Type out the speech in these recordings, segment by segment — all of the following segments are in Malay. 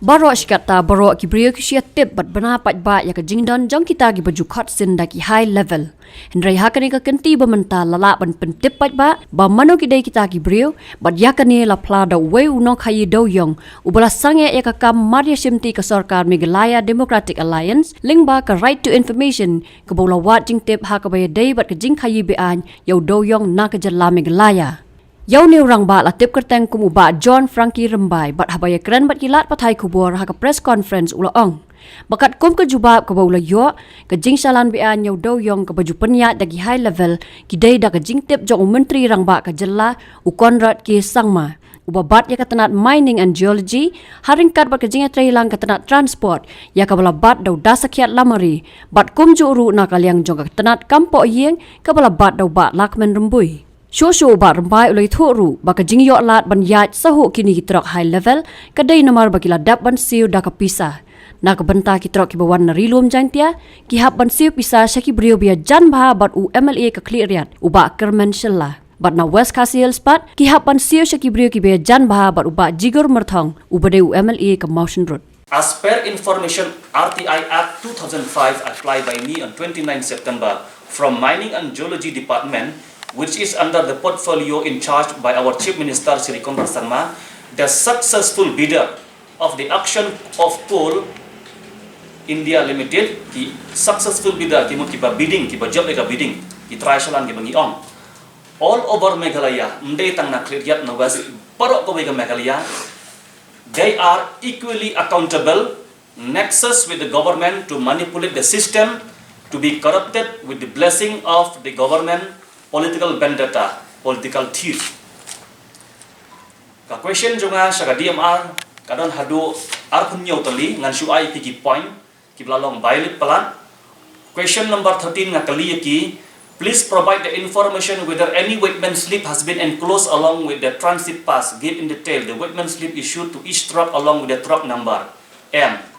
Baro kata baro ki brio ki sia tip bat bana pat ba ya ka jingdan jong kita ki baju khot sin da ki high level. Hendrai hakani ka kenti bamenta lala ban pentip pat ba mano ki dai kita ki brio bat ya kani la plada we uno khayi do yong ubala sange ya ka kam maria simti ka sarkar Meghalaya Democratic Alliance lingba ka right to information ka bola wat jing tip ha ka bay dai bat ka jing khayi be an yo do yong na ka jala Meghalaya. Yau ni orang ba la tip kerteng kumu ba John Frankie Rembai bat habaya keren bat kilat patai kubur ha ka press conference ula ong. Bakat kum ke jubab ke bau la yo ke jing salan be an yau do yong ke baju penyat dagi high level kidai da ke jing tip jong menteri rang ba ka jella u Konrad K Sangma. Ubabat ya ketenat mining and geology haringkat bat ke jing trailang ketenat transport ya ka bala bat dau dasakiat lamari bat kum ju uru na kaliang jong ka ketenat kampo yeng ka bala bat dau ba lakmen rembui. Shosho ba rambai ulai thoru baka jingyo lat ban yat sahu kini kitrok high level kadai namar bakila dap ban siu da ka pisa na ka benta kitrok ki bawan na rilum jantia ki hab ban siu pisa syaki brio bia jan ba bat u MLA ka kliariat uba kermen shella bat na West Kasiel spat ki hab ban siu syaki brio ki bia jan ba bat uba jigur merthong ubade u MLA ka motion road. As per information RTI Act 2005 applied by me on 29 September from Mining and Geology Department, which is under the portfolio in charge by our Chief Minister Sri Konrad Sangma, the successful bidder of the auction of coal India Limited, the successful bidder ki ba bidding, ki ba job ka bidding, ki try salan ki bangi on. All over Meghalaya, mde tang na kliat na west, parok ko ka Meghalaya, they are equally accountable, nexus with the government to manipulate the system, to be corrupted with the blessing of the government, political vendetta, political thief. Ka question jonga sa DMR kadon hadu arpunyo tali ngan suai pigi point ki blalong violet pelan. Question number 13 ngakali ki, please provide the information whether any wetman slip has been enclosed along with the transit pass. Give in detail the wetman slip issued to each truck along with the truck number. M.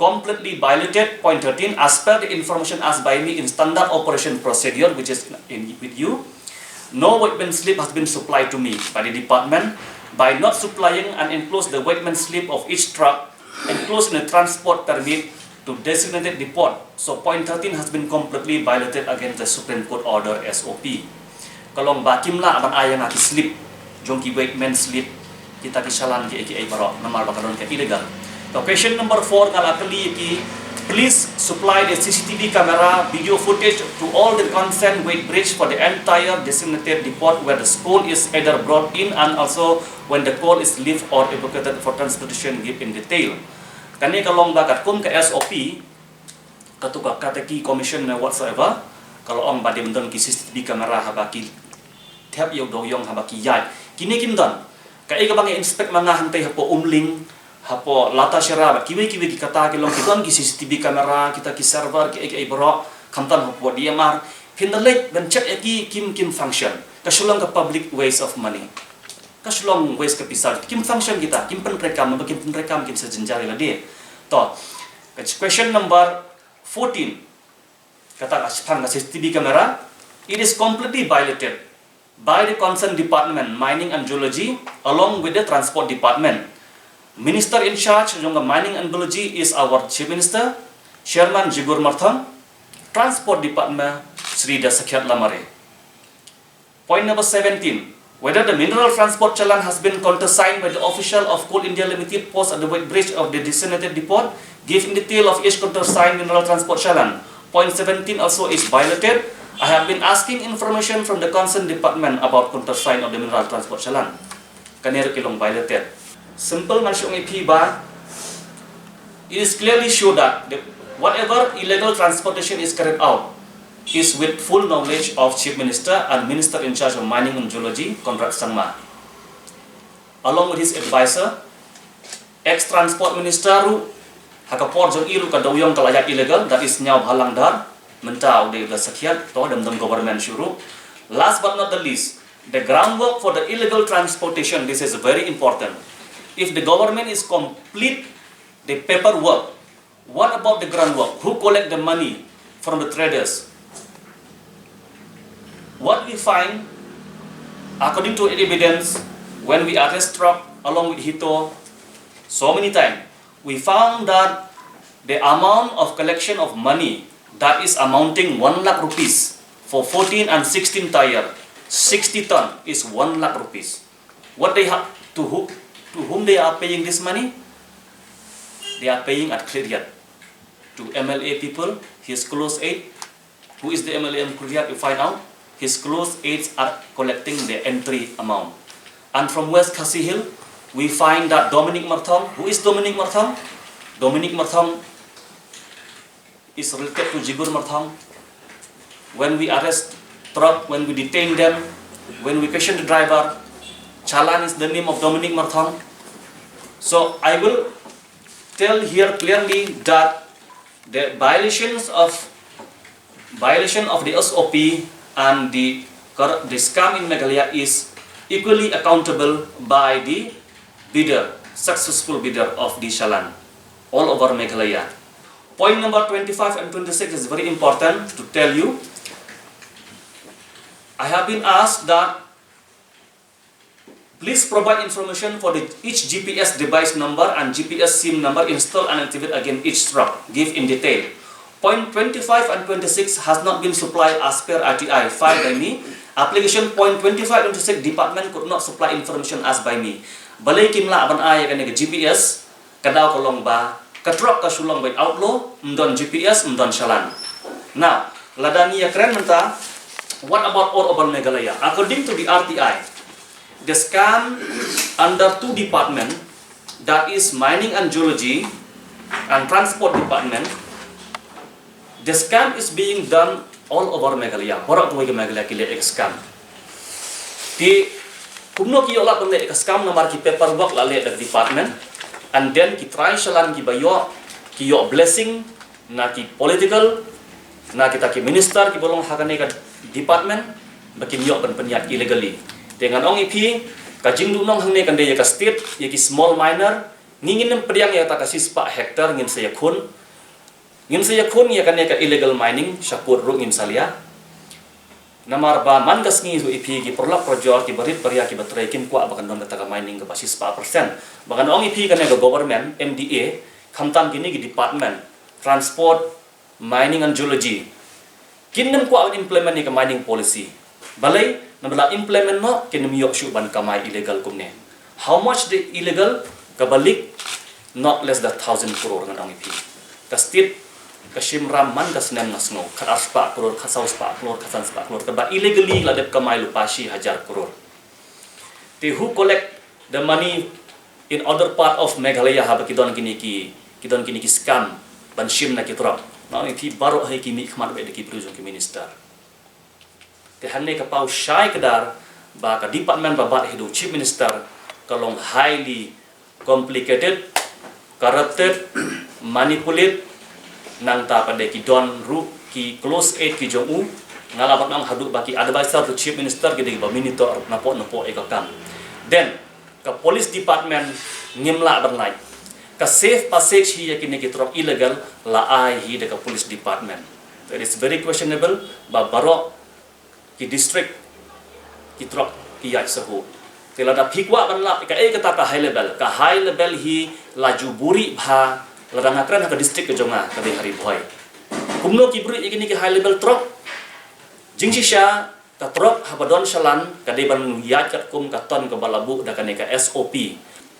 Completely violated. Point 13. As per the information asked by me in standard operation procedure, which is with you, no wetman slip has been supplied to me by the department. By not supplying and enclose the wetman slip of each truck, enclosed in the transport permit to designated depot. So point 13 has been completely violated against the Supreme Court order SOP. Kalong bakim la abang ayang aki slip, jongki wetman slip, kita kisalan ki AKA barok, namar bakaron ke illegal. So question number 4 kalakali ki, please supply the CCTV camera video footage to all the consent weight bridge for the entire designated depot where the coal is either brought in and also when the coal is lifted or evacuated for transportation. Give in detail. Kani kalong bakat kum ke SOP katuka kateki commission whatsoever kalau ong bade mendon ki CCTV camera habaki tap yo doyong habaki yai kini kimdon ka ega bangi inspect manga hantai hapo umling hapo lata syara kiwe ki kata ki long kiton ki CCTV kamera kita ki server ki ai bro kamtan hapo DMR pindalek dan check ki kim function kasulong ka public waste of money kasulong waste ka pisal kim function kita kim penrekam kim sejenjari la dia to question number 14 kata aspan CCTV kamera, it is completely violated by the concerned department mining and geology along with the transport department. Minister in charge of mining and geology is our Chief Minister, Chairman Jigur Marthang, Transport Department Sri Dasakiat Lamare. Point number 17. Whether the mineral transport challan has been countersigned by the official of Coal India Limited post at the weight bridge of the designated depot. Give in detail of each countersigned mineral transport challan. Point 17 also is violated. I have been asking information from the concerned department about countersign of the mineral transport challan. Kanir kilong violated. Simple masyong IP ba, it is clearly shown that whatever illegal transportation is carried out is with full knowledge of Chief Minister and Minister in charge of Mining and Geology, Konrad Sangma. Along with his advisor, ex-transport minister hakapor jong iru kadawyong kalayat illegal, that is nyaw halang dar, mentau de gasakiat, to dem government syuru. Last but not the least, the groundwork for the illegal transportation, this is very important. If the government is complete the paperwork, what about the groundwork? Who collect the money from the traders? What we find, according to evidence, when we arrest truck along with Hito, so many times, we found that the amount of collection of money that is amounting 1 lakh rupees for 14 and 16 tire, 60 ton is 1 lakh rupees. What they have to whom they are paying this money? They are paying at Kliriat to MLA people, his close aide. Who is the MLA in Kliriat? You find out. His close aides are collecting the entry amount. And from West Khasi Hill, we find that Dominic Marthong. Who is Dominic Marthong? Dominic Marthong is related to Jigur Marthong. When we arrest truck, when we detain them, when we question the driver, Chalan is the name of Dominic Marthong. So I will tell here clearly that the violation of the SOP and the scam in Meghalaya is equally accountable by the bidder, successful bidder of the Chalan all over Meghalaya. Point number 25 and 26 is very important to tell you. I have been asked that please provide information for each GPS device number and GPS SIM number installed and activated against each truck. Give in detail. Point 25 and 26 has not been supplied as per RTI filed by me. Application point 25 and 26 department could not supply information as by me. Balay kimla ban ay kan GPS kadaw kolong ba katruck kasulong by outlaw mdon GPS mdon Chalan. Now, ladani ya keren menta. What about all over Meghalaya? According to the RTI, the scam under two departments, that is mining and geology and transport department, the scam is being done all over Meghalaya. Borak tuwi ke Meghalaya kile ek scam. Di kumno ki yola pemle ek scam nomor ki paperwork la le department, and then ki try Chalan ki bayo ki yo blessing na ki political na kita ki minister ki bolong hakane ka department bakin yo penyak illegally. Dengan ong ipi kajing dunong hangne kan ya ka state ya ki small minor ngingin nem priang ya ta ka sispa hektar ngin saya khun ya kan ya ka illegal mining syapur ru ngin salia namar ba man gas ngi su ipi ki perlak projor ki berit peria ki batrai kin kwa bakan don ta ka mining ka basis 4%. Bakan ong ipi kan ya ka government MDA khamtam kini ki department transport mining and geology kinnem kwa implement ni ka mining policy balai nabla implement no kinnem yok shu ban kamai illegal kumne. How much the illegal kabalik not less than 1,000 crore ngan ang ipi ka state ka shimram man ka snem ngasno ka arspa crore ka saus pa crore ka sans pa crore ka ba illegally la dep kamai lupashi 1,000 crore. They who collect the money in other part of Meghalaya ha kidon kini ki scam ban shim na kitrap na ipi baro hai ki mi khmat be de ki prison ki minister te hanne ka pau shai kedar ba ka department ba bat hidu chief minister kalong highly complicated corrupted manipulate nang ta pada ki don ru ki close aid ki jong u ngalabat nang hadu baki advisor to chief minister ki de ba monitor napo e ka kam then ka police department ngimla bernai ka safe passage hi yakini ki trop illegal la ai hi de ka police department. That is very questionable ba baro ki district ki trop ki yai sahu tela da phikwa banla ka e kata ka high level hi laju buri bha la da ngakran ka district ke jonga ka de hari boy kumno ki buri yakini ki high level trop jingsisha ka trop habadon Chalan ka de ban yat kat kum ka ton ka balabu da ka ne ka SOP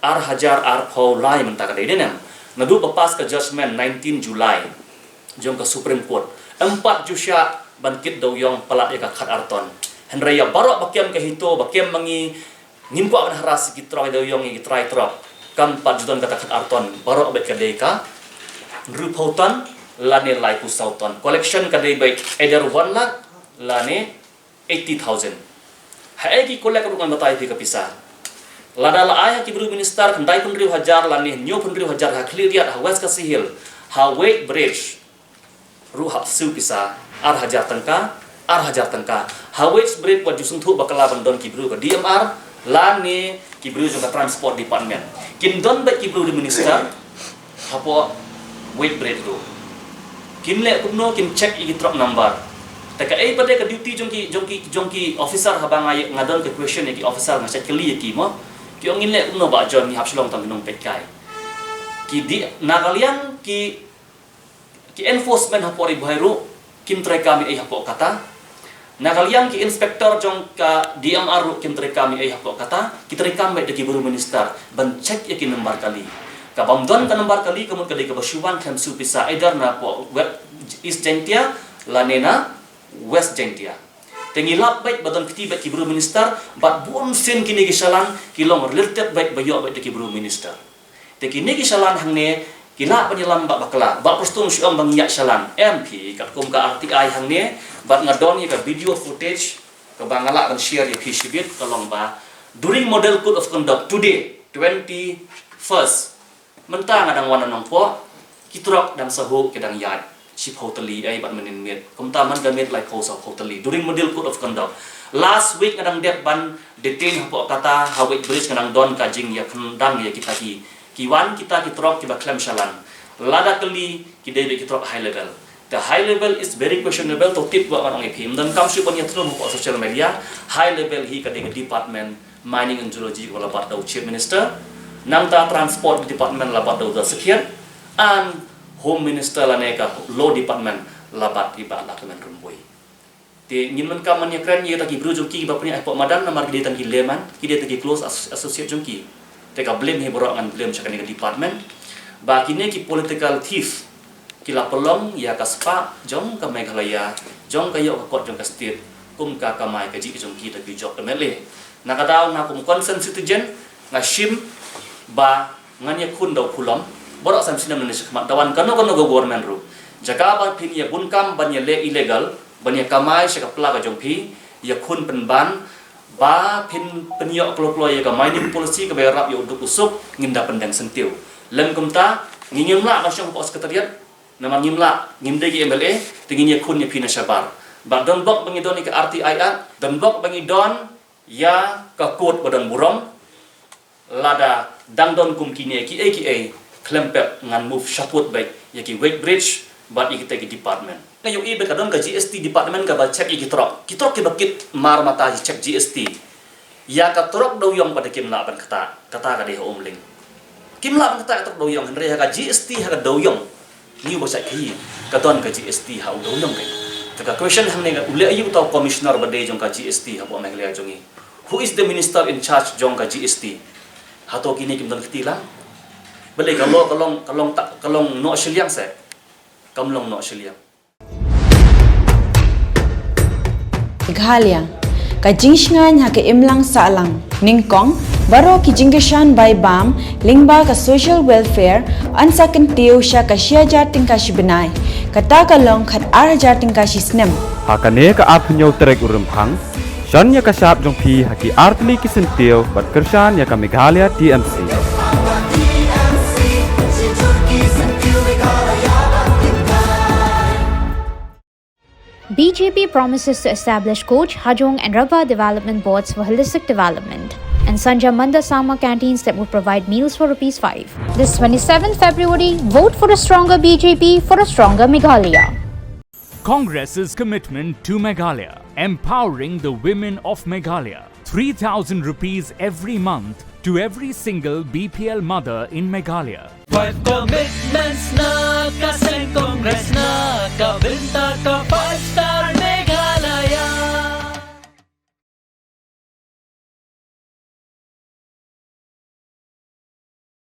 R1000 R Paulai mentaka de nem nadu papas ka judgment 19 Julai jong ka Supreme Court 4 jusya bangkit daw yong palat ka khat arton henraya barok bakiam ka hito bakiam mangi ngimpo an haras ki troy daw yong ki try trop kam 4 juton kata khat arton barok bet ka de ka rupautan lane lai ku sauton collection ka de by either 1 lakh lane 80,000 hai ki collect ru kan batai ka pisah lada la ai ki bru minister khandai pun riu hajar lani nyo pun riu hajar ha Kliriat ha West Khasi Hill ha weight bridge ru ha su pisa ar hajar tangka ha weight bridge wa jusung thu bakala bandon ki bru ka DMR lani ki bru juga transport department kin don ba ki bru di minister ha po weight bridge ru kin le kumno kin check i truck number taka ai pada ka duty jongki officer habang ngadon ke question ki officer nga check kli ki mo ki ong inle kumno ba jon ni hapslong tang nong petkai ki di nagalian ki enforcement hapori buhairu kim trai kami hapo kata nagalian ki inspektor jong ka DMR kim trai kami hapo kata kita rekam baik deki buru minister ban cek yakin nomor kali ka bamdon ka nomor kali kemun kali ka basuan kam su pisa either na po East Jentia lanena West Jentia tengilap baik badon kiti baik ki buru minister bat bon sin kini gisalan kilong related baik bayo baik deki buru minister teki ni gisalan hangne kila penyelam bak bakla bak prostum syam bang yak salan MP kat kum ka RTI hang ne bat ngadon ka video footage ka bangala kan share ya phisibit tolong ba during model code of conduct today 21st mentang adang wana nong po kitrok dan sahu kedang yat ship hoteli ai bat menin met kum taman damit like house of hoteli during model code of conduct last week ngadang det ban detain po kata hawit bridge ngadang don kajing ya kendang ya kita kiwan kita kitrok kiba klem shalan lada kali kidai kitrok high level the high level is very questionable to tip buat orang ipim dan kam su punya terus buat social media high level hi kadang department mining and geology wala bat dau chief minister namta transport department la bat dau sekian and home minister la neka law department la bat tiba la kemen rumboi te ngin man kam man ya kran ye ta ki bru jongki ba punya apo madan namar kidai tan ki leman kidai ta ki close associate jongki teka blame he borok ngan blame chakan ke department ba kini ki political thief kila pelong ya kaspa jong ka Meghalaya jong ka yo ka kot jong ka state kum ka kamai ka ji jong ki ta ki jok mele na ka daw na kum concern citizen nga shim ba ngan ya kun daw pulom borok sam sinam ne sekmat dawan kano go government ru jaka ba pin ya bunkam ban ya le illegal ban ya kamai se ka pla ka jong pi ya kun penban ba pin penyok klo-klo ya ka mining policy ka bayar yo untuk usuk nginda pendang sentiu lem kumta ngingimla masyong po sekretariat nama ngimla ngimde ki MLA tingin ya kun ya pina sabar ba don bok bangidon ke RTI don bok bangidon ya ka kot badan burom lada dangdon kum kini ki AKA klempet ngan move shaput baik ya ki weight bridge bat ikita ki department kayo ibe kadon ka GST department ka ba check ikitrok kitrok ki bakit mar mata check GST ya ka trok daw yong pada kim la ban kata ka de omling kim la ban kata trok daw yong henre ka GST ha ka daw yong ni bo sai ki ka don ka GST ha daw yong kai ka question hang ne ule ayu taw commissioner ba de jong ka GST ha bo Meghalaya jongi who is the minister in charge jong ka GST ha to kini kim don kiti lang bale kalong no shiliang se kamlong no shiliang Meghalaya ka jingsngan ha ka imlang salang ningkong baro ki jingeshan by bam lingba ka social welfare ansa kan tiu sha ka shia tingka shibnai kata kalong khat tingka shisnem hakane ka apnyo trek urumphang shan ya ka sap jong phi haki artli ki sentiu bat kershan ya ka Meghalaya TMC BJP promises to establish Coach, Hajong and Rava development boards for holistic development and Sanja Manda Sama canteens that would provide meals for ₹5. This 27th February, vote for a stronger BJP for a stronger Meghalaya. Congress's commitment to Meghalaya, empowering the women of Meghalaya. 3,000 rupees every month to every single BPL mother in Meghalaya. 5 commitments na kasing Congress na kabinta ka 5 star